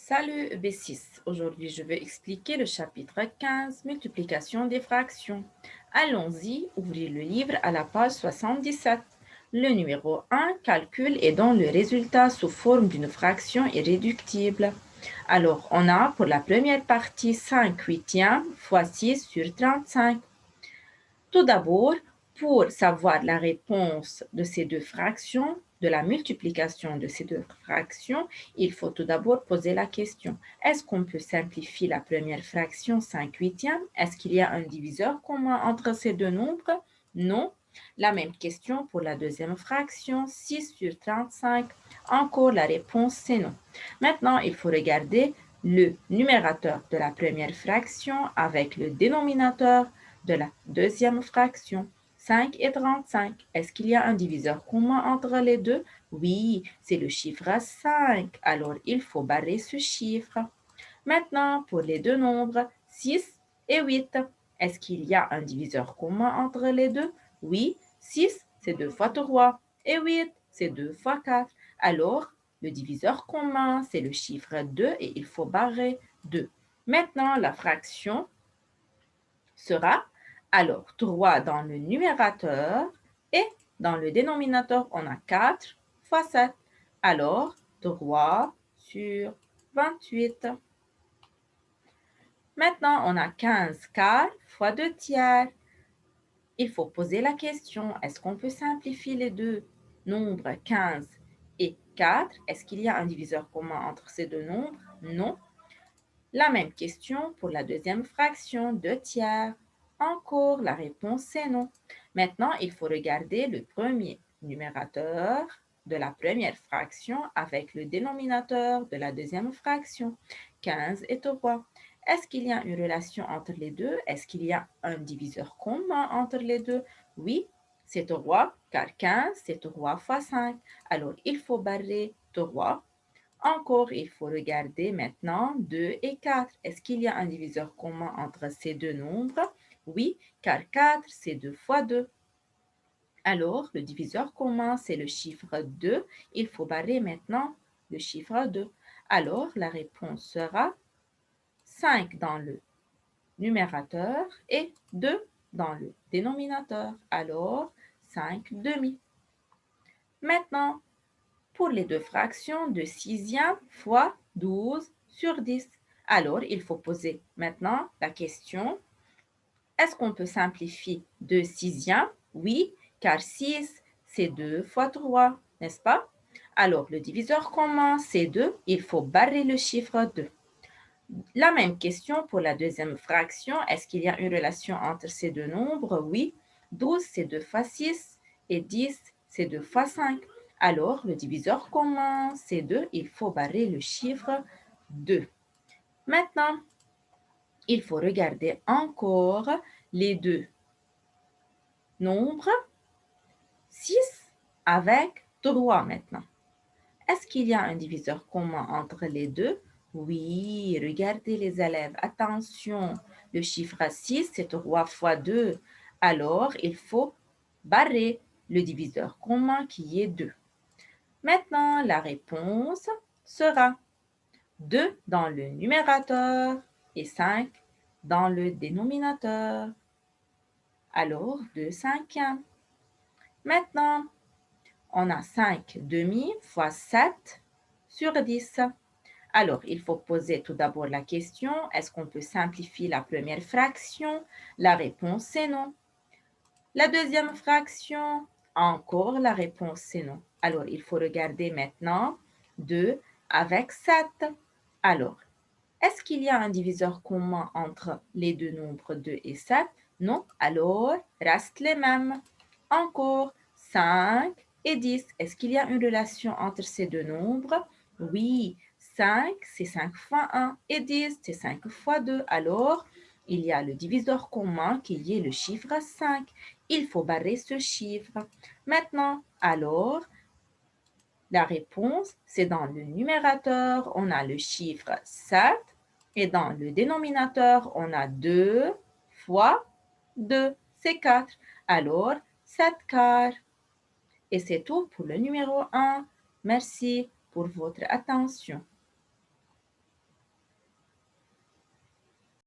Salut B6. Aujourd'hui, je vais expliquer le chapitre 15, multiplication des fractions. Allons-y, ouvrez le livre à la page 77. Le numéro 1, calcul et donne le résultat sous forme d'une fraction irréductible. Alors, on a pour la première partie 5 huitièmes fois 6 sur 35. Tout d'abord, pour savoir la réponse de ces deux fractions, de la multiplication de ces deux fractions, il faut tout d'abord poser la question. Est-ce qu'on peut simplifier la première fraction 5 huitièmes? Est-ce qu'il y a un diviseur commun entre ces deux nombres? Non. La même question pour la deuxième fraction, 6 sur 35. Encore la réponse c'est non. Maintenant, il faut regarder le numérateur de la première fraction avec le dénominateur de la deuxième fraction. 5 et 35. Est-ce qu'il y a un diviseur commun entre les deux? Oui, c'est le chiffre 5. Alors, il faut barrer ce chiffre. Maintenant, pour les deux nombres, 6 et 8. Est-ce qu'il y a un diviseur commun entre les deux? Oui, 6, c'est 2 fois 3. Et 8, c'est 2 fois 4. Alors, le diviseur commun, c'est le chiffre 2 et il faut barrer 2. Maintenant, la fraction sera alors 3 dans le numérateur et dans le dénominateur, on a 4 fois 7. Alors, 3 sur 28. Maintenant, on a 15 quarts fois 2 tiers. Il faut poser la question, est-ce qu'on peut simplifier les deux nombres 15 et 4? Est-ce qu'il y a un diviseur commun entre ces deux nombres? Non. La même question pour la deuxième fraction, 2 tiers. Encore, la réponse est non. Maintenant, il faut regarder le premier numérateur de la première fraction avec le dénominateur de la deuxième fraction, 15 et 3. Est-ce qu'il y a une relation entre les deux? Est-ce qu'il y a un diviseur commun entre les deux? Oui, c'est 3, car 15, c'est 3 fois 5. Alors, il faut barrer 3. Encore, il faut regarder maintenant 2 et 4. Est-ce qu'il y a un diviseur commun entre ces deux nombres? Oui, car 4, c'est 2 fois 2. Alors, le diviseur commun, c'est le chiffre 2. Il faut barrer maintenant le chiffre 2. Alors, la réponse sera 5 dans le numérateur et 2 dans le dénominateur. Alors, 5 demi. Maintenant, pour les deux fractions de sixième fois 12 sur 10. Alors, il faut poser maintenant la question, est-ce qu'on peut simplifier 2 sixièmes? Oui, car 6, c'est 2 fois 3, n'est-ce pas? Alors, le diviseur commun, c'est 2. Il faut barrer le chiffre 2. La même question pour la deuxième fraction. Est-ce qu'il y a une relation entre ces deux nombres? Oui. 12, c'est 2 fois 6 et 10, c'est 2 fois 5. Alors, le diviseur commun, c'est 2. Il faut barrer le chiffre 2. Maintenant, il faut regarder encore les deux nombres. 6 avec 3 maintenant. Est-ce qu'il y a un diviseur commun entre les deux? Oui, regardez les élèves. Attention, le chiffre 6, c'est 3 fois 2. Alors, il faut barrer le diviseur commun qui est 2. Maintenant, la réponse sera 2 dans le numérateur et 5 dans le dénominateur. Alors, 2 cinquièmes. Maintenant, on a 5 demi fois 7 sur 10. Alors, il faut poser tout d'abord la question, est-ce qu'on peut simplifier la première fraction? La réponse est non. La deuxième fraction, encore la réponse est non. Alors, il faut regarder maintenant 2 avec 7. Alors, est-ce qu'il y a un diviseur commun entre les deux nombres 2 et 7? Non. Alors, restent les mêmes. Encore 5 et 10. Est-ce qu'il y a une relation entre ces deux nombres? Oui. 5, c'est 5 fois 1 et 10, c'est 5 fois 2. Alors, il y a le diviseur commun qui est le chiffre 5. Il faut barrer ce chiffre. Maintenant, alors, la réponse, c'est dans le numérateur, on a le chiffre 7 et dans le dénominateur, on a 2 fois 2, c'est 4. Alors, 7 quarts. Et c'est tout pour le numéro 1. Merci pour votre attention.